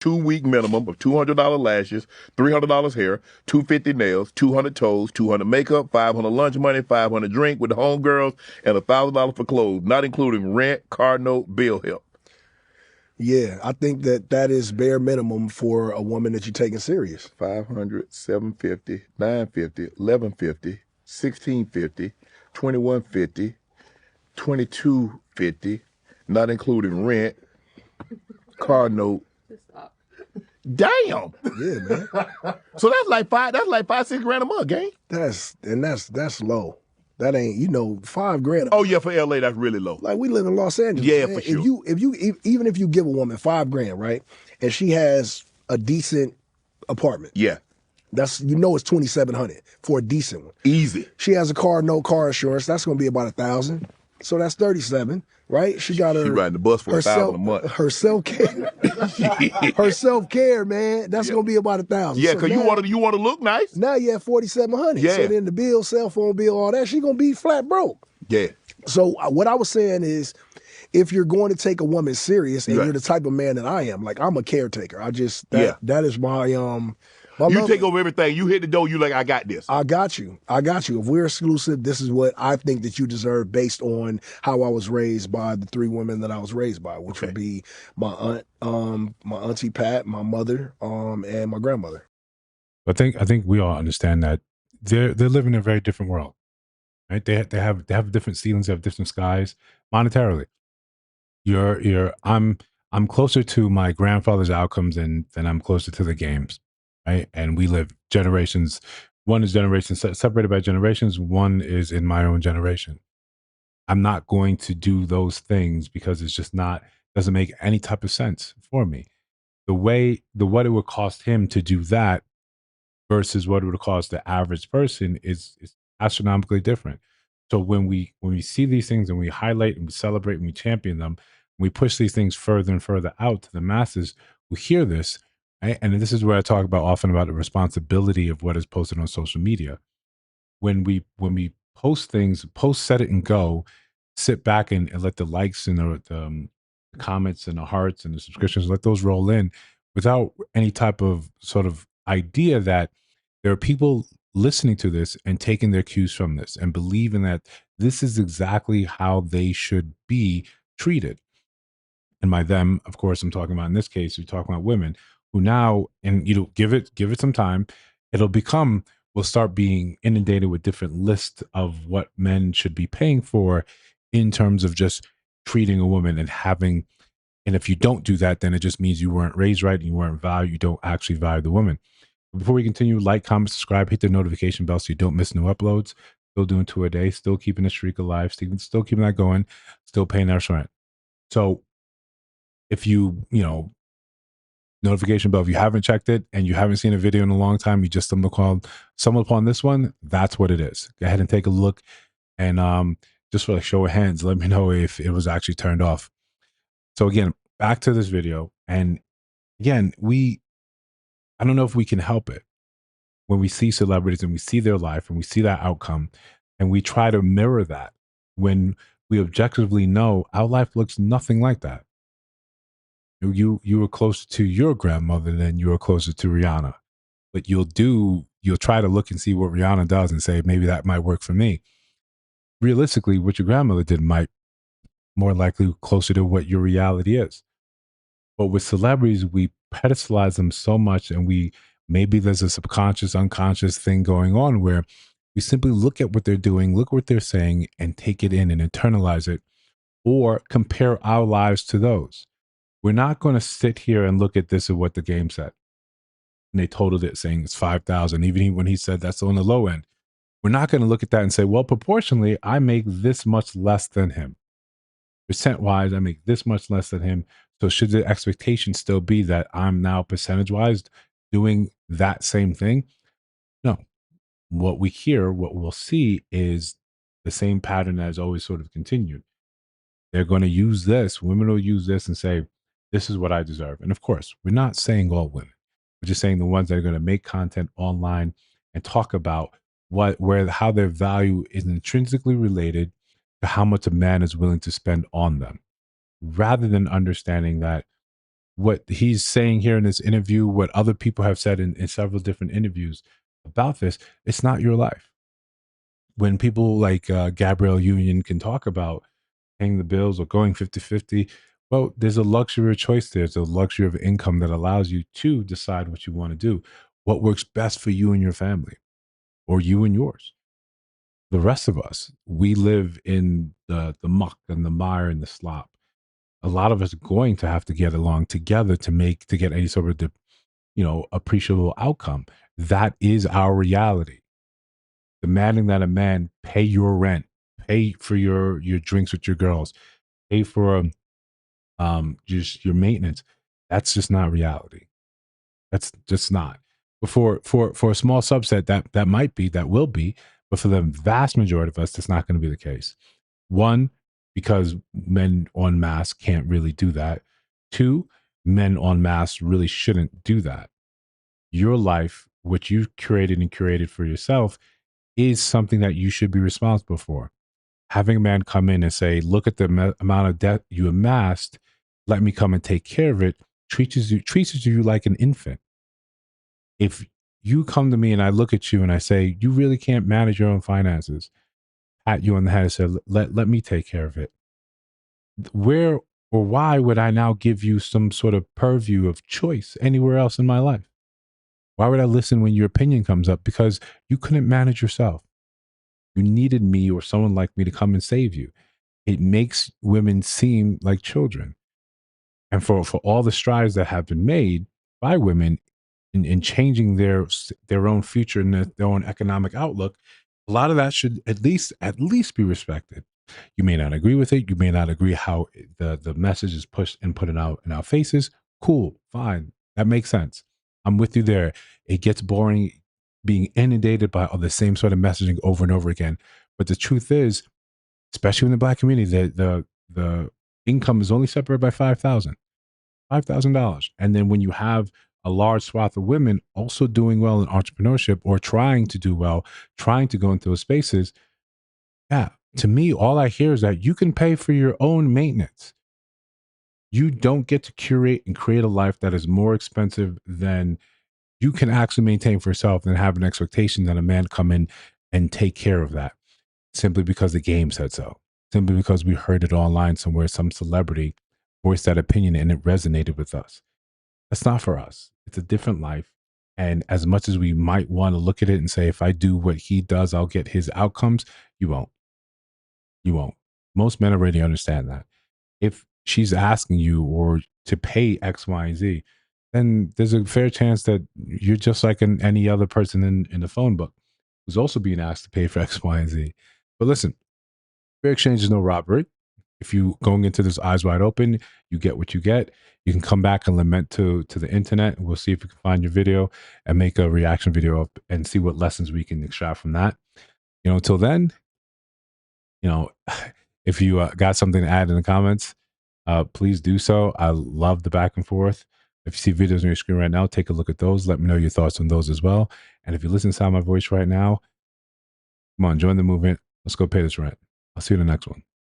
2-week minimum of $200 lashes, $300 hair, $250 nails, 200 toes, 200 makeup, 500 lunch money, 500 drink with the homegirls, and $1,000 for clothes, not including rent, car note, bill help. Yeah, I think that is bare minimum for a woman that you're taking serious. 500, 750, 950, 1150, 1650, 2150, 2250, not including rent, car note. Damn. Yeah, man. So that's like $5-6 grand a month, gang. That's low. That ain't, $5 grand. Oh yeah, for LA that's really low. Like, we live in Los Angeles. Yeah, man. for sure. Even if you give a woman $5 grand, right, and she has a decent apartment, Yeah, that's it's $2,700 for a decent one. easy. She has a car, no car insurance. That's going to be about $1,000. So that's $37, right? She got She riding the bus for $1,000 a month. Her self care, her self care, man. That's going to be about $1,000. Yeah, So because you want to look nice. now you have $4,700. Yeah. So then the bill, cell phone bill, all that, she gonna be flat broke. Yeah. So what I was saying is, if you're going to take a woman serious, and Right. you're the type of man that I am, like, I'm a caretaker. That is my You love. take over everything. You hit the door. You like, I got this. I got you. If we're exclusive, this is what I think that you deserve based on how I was raised by the 3 women that I was raised by, which would be my aunt, my auntie Pat, my mother, and my grandmother. I think we all understand that they're living in a very different world, right? They have different ceilings, they have different skies monetarily. I'm closer to my grandfather's outcomes than I'm closer to the games, right? And we live generations. One is generations separated by generations. One is in my own generation. I'm not going to do those things because it's just doesn't make any type of sense for me. What it would cost him to do that versus what it would cost the average person is astronomically different. So when we see these things and we highlight and we celebrate and we champion them, and we push these things further and further out to the masses who hear this, right? And this is where I talk about often about the responsibility of what is posted on social media. When we post things, set it and go, sit back and let the likes and the comments and the hearts and the subscriptions, let those roll in without any type of sort of idea that there are people listening to this and taking their cues from this and believing that this is exactly how they should be treated. And by them, of course, I'm talking about, in this case, we're talking about women who now, and give it some time, we'll start being inundated with different lists of what men should be paying for in terms of just treating a woman and if you don't do that, then it just means you weren't raised right and you weren't valued, you don't actually value the woman. Before we continue, like, comment, subscribe, hit the notification bell so you don't miss new uploads. Still doing 2 a day, still keeping the streak alive, still keeping that going, still paying our rent. So if notification bell, if you haven't checked it and you haven't seen a video in a long time, you just stumbled upon this one, that's what it is. Go ahead and take a look, and just for a show of hands, let me know if it was actually turned off. So again, back to this video, and again, I don't know if we can help it when we see celebrities and we see their life and we see that outcome and we try to mirror that when we objectively know our life looks nothing like that. You were closer to your grandmother than you were closer to Rihanna, but you'll try to look and see what Rihanna does and say, maybe that might work for me. Realistically, what your grandmother did might more likely closer to what your reality is. But with celebrities, we pedestalize them so much, and maybe there's a subconscious, unconscious thing going on where we simply look at what they're doing, look what they're saying, and take it in and internalize it, or compare our lives to those. We're not going to sit here and look at this as what the game said. And they totaled it saying it's 5,000, even when he said that's on the low end. We're not going to look at that and say, well, proportionally, I make this much less than him. Percent-wise, I make this much less than him. So should the expectation still be that I'm now percentage-wise doing that same thing? No. What we'll see is the same pattern that has always sort of continued. They're going to use this. Women will use this and say, this is what I deserve. And of course, we're not saying all women. We're just saying the ones that are going to make content online and talk about how their value is intrinsically related to how much a man is willing to spend on them, rather than understanding that what he's saying here in this interview, what other people have said in several different interviews about this, it's not your life. When people like Gabrielle Union can talk about paying the bills or going 50-50, well, there's a luxury of choice. There's a luxury of income that allows you to decide what you want to do, what works best for you and your family, or you and yours. The rest of us, we live in the muck and the mire and the slop. A lot of us are going to have to get along together to get any sort of appreciable outcome. That is our reality. Demanding that a man pay your rent, pay for your drinks with your girls, pay for just your maintenance. That's just not reality. That's just not. But for a small subset that might be, that will be, but for the vast majority of us, that's not going to be the case. One, because men en masse can't really do that. Two, men en masse really shouldn't do that. Your life, which you've created and curated for yourself, is something that you should be responsible for. Having a man come in and say, look at the amount of debt you amassed, let me come and take care of it, treats you like an infant. If you come to me and I look at you and I say, you really can't manage your own finances, pat you on the head and say, let me take care of it. Where or why would I now give you some sort of purview of choice anywhere else in my life? Why would I listen when your opinion comes up? Because you couldn't manage yourself. You needed me or someone like me to come and save you. It makes women seem like children. And for all the strides that have been made by women in changing their own future and their own economic outlook, a lot of that should at least be respected. You may not agree with it. You may not agree how the message is pushed and put in our faces. Cool, fine, that makes sense. I'm with you there. It gets boring being inundated by all the same sort of messaging over and over again. But the truth is, especially in the Black community, the income is only separated by $5,000. And then when you have a large swath of women also doing well in entrepreneurship or trying to do well, trying to go into those spaces, yeah, to me, all I hear is that you can pay for your own maintenance. You don't get to curate and create a life that is more expensive than you can actually maintain for yourself and have an expectation that a man come in and take care of that simply because the game said so, simply because we heard it online somewhere, some celebrity voiced that opinion and it resonated with us. That's not for us. It's a different life. And as much as we might want to look at it and say, if I do what he does, I'll get his outcomes, you won't. You won't. Most men already understand that. If she's asking you or to pay X, Y, and Z, then there's a fair chance that you're just like any other person in the phone book who's also being asked to pay for X, Y, and Z. But listen, fair exchange is no robbery. If you going into this eyes wide open, you get what you get. You can come back and lament to the internet. We'll see if we can find your video and make a reaction video up and see what lessons we can extract from that. Until then, if you got something to add in the comments, please do so. I love the back and forth. If you see videos on your screen right now, take a look at those. Let me know your thoughts on those as well. And if you listen to my voice right now, come on, join the movement. Let's go pay this rent. I'll see you in the next one.